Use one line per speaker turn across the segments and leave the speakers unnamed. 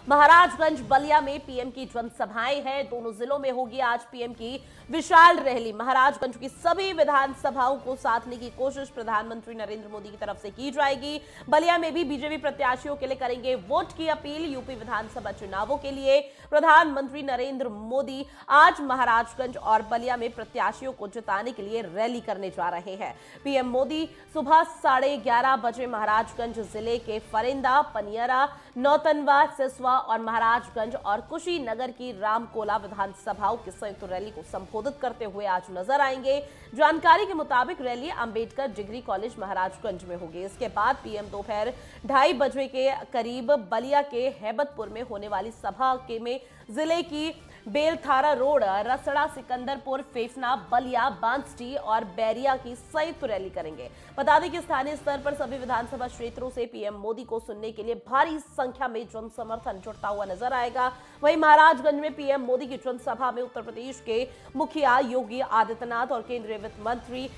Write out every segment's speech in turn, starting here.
महाराजगंज बलिया में पीएम की जनसभाएं हैं। दोनों जिलों में होगी आज पीएम की विशाल रैली। महाराजगंज की सभी विधानसभाओं को साधने की कोशिश प्रधानमंत्री नरेंद्र मोदी की तरफ से की जाएगी। बलिया में भी बीजेपी प्रत्याशियों के लिए करेंगे वोट की अपील। यूपी विधानसभा चुनावों के लिए प्रधानमंत्री नरेंद्र मोदी आज महाराजगंज और बलिया में प्रत्याशियों को जिताने के लिए रैली करने जा रहे हैं। पीएम मोदी सुबह 11:30 बजे महाराजगंज जिले के फरेंदा, पनियरा, नौतनवा, सिसवा और महाराजगंज और कुशीनगर की रामकोला विधानसभाओं की संयुक्त रैली को संबोधित करते हुए आज नजर आएंगे। जानकारी के मुताबिक rally Ambedkar degree college Maharajganj में होगी। इसके बाद पीएम दोपहर 2:30 बजे के करीब बलिया के हैबतपुर में होने वाली सभा के में जिले की बेलथारा रोड, रसड़ा, सिकंदरपुर, फेफना, बलिया, बांसडी और बैरिया की संयुक्त रैली करेंगे। बता दें कि स्थानीय स्तर पर सभी विधानसभा क्षेत्रों से पीएम मोदी को सुनने के लिए भारी संख्या में जन समर्थन जुटता हुआ नजर आएगा। वहीं महाराजगंज में पीएम मोदी की जनसभा में उत्तर प्रदेश के मुखिया योगी आदित्यनाथ और केंद्रीय वित्त मंत्री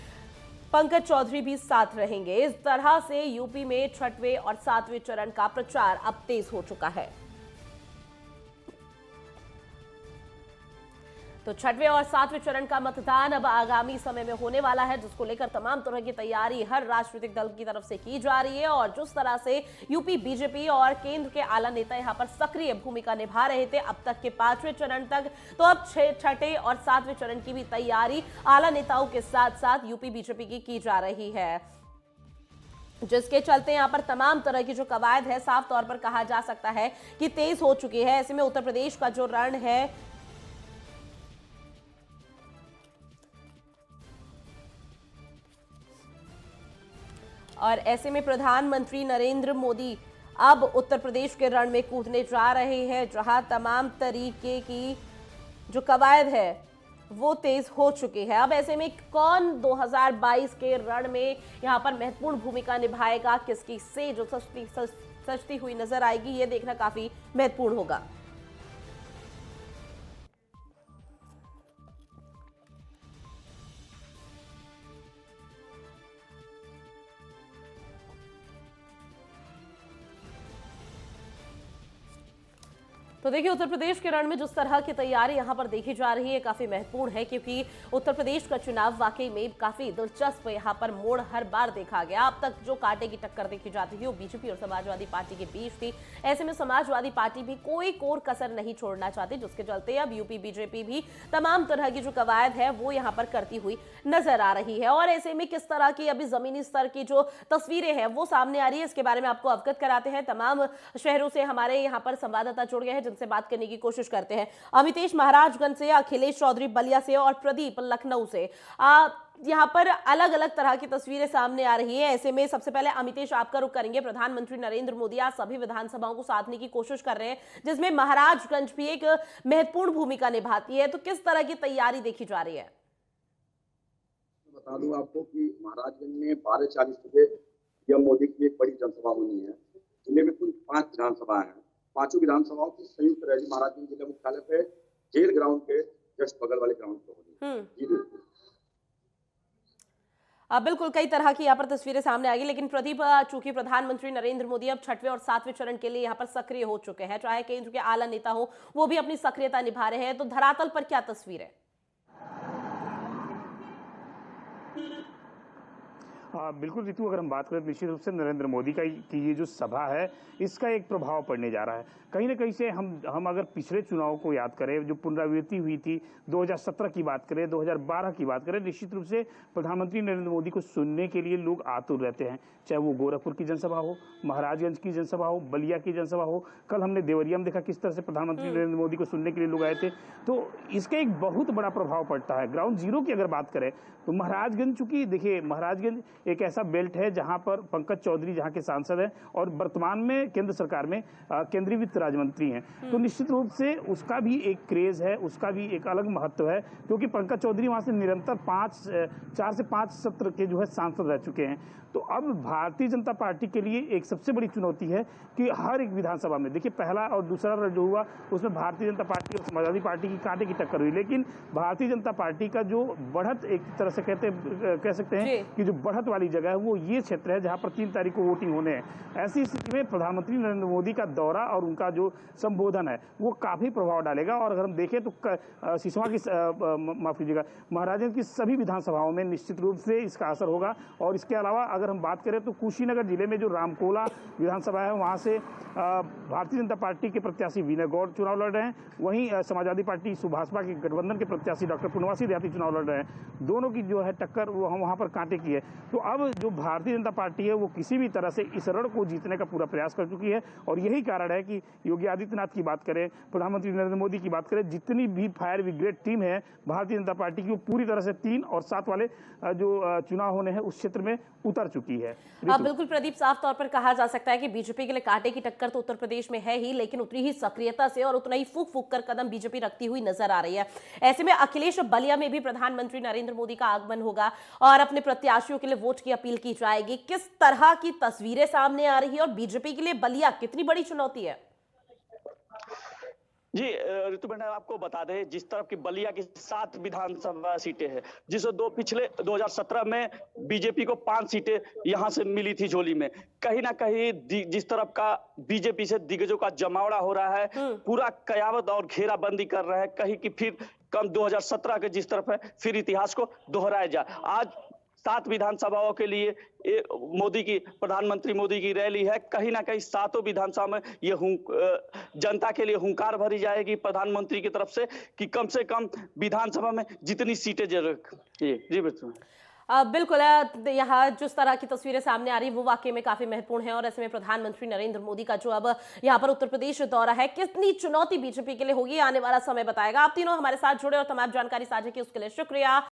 पंकज चौधरी भी साथ रहेंगे। इस तरह से यूपी में 6वें और 7वें चरण का प्रचार अब तेज हो चुका है। तो 6वें और 7वें चरण का मतदान अब आगामी समय में होने वाला है, जिसको लेकर तमाम तरह की तैयारी हर राजनीतिक दल की तरफ से की जा रही है। और जिस तरह से यूपी बीजेपी और केंद्र के आला नेता यहां पर सक्रिय भूमिका निभा रहे थे अब तक के 5वें चरण तक, तो अब 6ठे और 7वें चरण की भी तैयारी आला नेताओं के साथ साथ यूपी बीजेपी की जा रही है, जिसके चलते यहां पर तमाम तरह की जो कवायद है साफ तौर पर कहा जा सकता है कि तेज हो चुकी है। ऐसे में उत्तर प्रदेश का जो रण है और ऐसे में प्रधानमंत्री नरेंद्र मोदी अब उत्तर प्रदेश के रण में कूदने जा रहे हैं, जहां तमाम तरीके की जो कवायद है वो तेज हो चुकी है। अब ऐसे में कौन 2022 के रण में यहां पर महत्वपूर्ण भूमिका निभाएगा, किसकी से जो सजती हुई नजर आएगी, ये देखना काफी महत्वपूर्ण होगा। तो देखिए, उत्तर प्रदेश के रण में जिस तरह की तैयारी यहां पर देखी जा रही है काफी महत्वपूर्ण है, क्योंकि उत्तर प्रदेश का चुनाव वाकई में काफी दिलचस्प यहां पर मोड़ हर बार देखा गया। अब तक जो कांटे की टक्कर देखी जाती थी वो बीजेपी और समाजवादी पार्टी के बीच थी। ऐसे में समाजवादी पार्टी भी कोई कोर कसर नहीं छोड़ना चाहती, जिसके चलते अब यूपी बीजेपी भी तमाम तरह की जो कवायद है वो यहां पर करती हुई नजर आ रही है। और ऐसे में किस तरह की अभी जमीनी स्तर की जो तस्वीरें हैं वो सामने आ रही है, इसके बारे में आपको अवगत कराते हैं। तमाम शहरों से हमारे यहाँ पर संवाददाता जुड़ गए हैं जिनसे बात करने की कोशिश करते हैं। अमितेश महाराजगंज से, अखिलेश चौधरी बलिया से और प्रदीप लखनऊ से। यहां पर अलग अलग तरह की तस्वीरें सामने आ रही है। ऐसे में सबसे पहले अमितेश आपका रुख करेंगे। प्रधानमंत्री नरेंद्र मोदी आज सभी विधानसभाओं को साधने की कोशिश कर रहे हैं, जिसमें महाराजगंज भी एक महत्वपूर्ण भूमिका निभाती है। तो किस तरह की तैयारी देखी जा रही है?
बता दूं आपको कि महाराजगंज में 12:40 बजे पीएम मोदी की एक बड़ी जनसभा होनी है। जिले में कुल 5 विधानसभाएं हैं। 5 विधानसभाओं की संयुक्त रैली महाराजगंज जिला मुख्यालय पे जेल ग्राउंड के जस्ट बगल वाले ग्राउंड पे होनी है। जी बिल्कुल।
बिल्कुल, कई तरह की यहाँ पर तस्वीरें सामने आ गई। लेकिन प्रदीप, चूंकि प्रधानमंत्री नरेंद्र मोदी अब 6वें और 7वें चरण के लिए यहाँ पर सक्रिय हो चुके हैं, चाहे केंद्र के आला नेता हो वो भी अपनी सक्रियता निभा रहे हैं, तो धरातल पर क्या तस्वीर है?
बिल्कुल रितु, अगर हम बात करें निश्चित रूप से नरेंद्र मोदी की ये जो सभा है इसका एक प्रभाव पड़ने जा रहा है। कहीं ना कहीं से हम अगर पिछले चुनाव को याद करें, जो पुनरावृत्ति हुई थी 2017 की बात करें, 2012 की बात करें, निश्चित रूप से प्रधानमंत्री नरेंद्र मोदी को सुनने के लिए लोग आतुर रहते हैं। चाहे वो गोरखपुर की जनसभा हो, महाराजगंज की जनसभा हो, बलिया की जनसभा हो। कल हमने देवरिया में देखा किस तरह से प्रधानमंत्री नरेंद्र मोदी को सुनने के लिए लोग आए थे। तो इसका एक बहुत बड़ा प्रभाव पड़ता है। ग्राउंड जीरो की अगर बात करें तो महाराजगंज, चूंकि देखिए महाराजगंज एक ऐसा बेल्ट है जहां पर पंकज चौधरी जहां के सांसद हैं और वर्तमान में केंद्र सरकार में केंद्रीय वित्त राज्य मंत्री हैं, तो निश्चित रूप से उसका भी एक क्रेज है, उसका भी एक अलग महत्व है, क्योंकि पंकज चौधरी वहां से निरंतर 4 से 5 सत्र के जो है सांसद रह चुके हैं। तो अब भारतीय जनता पार्टी के लिए एक सबसे बड़ी चुनौती है कि हर एक विधानसभा में देखिए पहला और दूसरा जो हुआ उसमें भारतीय जनता पार्टी और समाजवादी पार्टी की कांटे की टक्कर हुई, लेकिन भारतीय जनता पार्टी का जो बढ़त एक तरह से कह सकते हैं कि जो बढ़त वाली जगह है वो ये क्षेत्र है जहां पर 3 तारीख को वोटिंग होने हैं। ऐसी स्थिति में प्रधानमंत्री नरेंद्र मोदी का दौरा और उनका जो संबोधन है वो काफी प्रभाव डालेगा। और अगर हम देखें तो सिसवा की माफ कीजिएगा, महाराजगंज की सभी विधानसभाओं में निश्चित रूप से इसका असर होगा। और इसके अलावा अगर हम बात करें तो कुशीनगर जिले में जो रामकोला विधानसभा है वहां से भारतीय जनता पार्टी के प्रत्याशी विनय गौड़ चुनाव लड़ रहे हैं, वहीं समाजवादी पार्टी सुभाषपा के गठबंधन के प्रत्याशी डॉक्टर पूर्णवासी देहाती चुनाव लड़ रहे हैं। दोनों की जो है टक्कर वो वहां पर कांटे की है। तो अब जो भारतीय जनता पार्टी है वो किसी भी तरह से इस रण को जीतने का पूरा प्रयास कर चुकी है। और यही कारण है कि योगी आदित्यनाथ की बात करें, प्रधानमंत्री नरेंद्र मोदी की बात करें, जितनी भी फायर ब्रिगेड टीम है भारतीय जनता पार्टी की वो पूरी तरह से 3 और 7 वाले जो चुनाव होने हैं उस क्षेत्र में उतर चुकी है।
बिल्कुल प्रदीप, साफ तौर पर कहा जा सकता है कि बीजेपी के लिए कांटे की टक्कर तो उत्तर प्रदेश में है ही, लेकिन उतनी ही सक्रियता से और उतना ही फूक फूक कर कदम बीजेपी रखती हुई नजर आ रही है। ऐसे में अखिलेश बलिया में भी प्रधानमंत्री नरेंद्र मोदी का आगमन होगा और अपने प्रत्याशियों के लिए वोट की अपील की जाएगी। किस तरह की तस्वीरें सामने आ रही है और बीजेपी के लिए बलिया कितनी बड़ी चुनौती है?
जी ऋतु मैडम, आपको बता दें जिस तरफ की बलिया की 7 विधानसभा सीटें हैं, जिसमें 2 पिछले 2017 में बीजेपी को 5 सीटें यहां से मिली थी झोली में। कहीं ना कहीं जिस तरफ का बीजेपी से दिग्गजों का जमावड़ा हो रहा है, पूरा कयामत और घेराबंदी कर रहा है, कहीं की फिर कम 2017 के जिस तरफ है फिर इतिहास को दोहराया जाए। आज 7 विधानसभाओं के लिए प्रधानमंत्री मोदी की रैली है। कहीं ना कहीं 7 विधानसभा में ये जनता के लिए हुंकार भरी जाएगी प्रधानमंत्री की तरफ से कि कम से कम विधानसभा में जितनी सीटें जी बिल्कुल
बिल्कुल, यहाँ जिस तरह की तस्वीरें सामने आ रही है वो वाकई में काफी महत्वपूर्ण है। और ऐसे में प्रधानमंत्री नरेंद्र मोदी का जो अब यहाँ पर उत्तर प्रदेश दौरा है, कितनी चुनौती बीजेपी के लिए होगी आने वाला समय बताएगा। आप तीनों हमारे साथ जुड़े और तमाम जानकारी साझा की उसके लिए शुक्रिया।